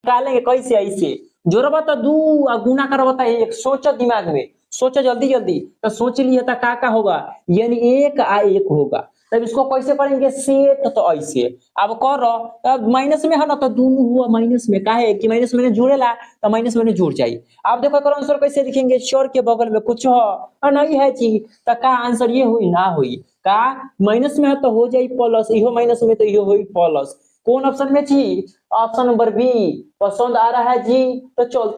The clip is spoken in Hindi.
निकालेंगे कैसे ऐसे जोड़बा तो 2 और गुना करबा तो 1 सोचो दिमाग में सोचो जल्दी जल्दी तो सोच लिए तो का होगा यानी 1 आ 1 होगा तब इसको कैसे करेंगे सेट तो ऐसे अब करो अब माइनस में है ना तो दोनों हुआ माइनस में काहे कि माइनस में जुड़ेला तो माइनस में जुड़ जाई अब देखो एकर आंसर कैसे लिखेंगे चर के बगल में कुछ हो नहीं है जी तो का आंसर ये हुई ना हुई का माइनस में है तो हो जाई प्लस इहो माइनस में तो इहो हुई प्लस कौन ऑप्शन में जी ऑप्शन नंबर बी पसंद आ रहा है जी तो चल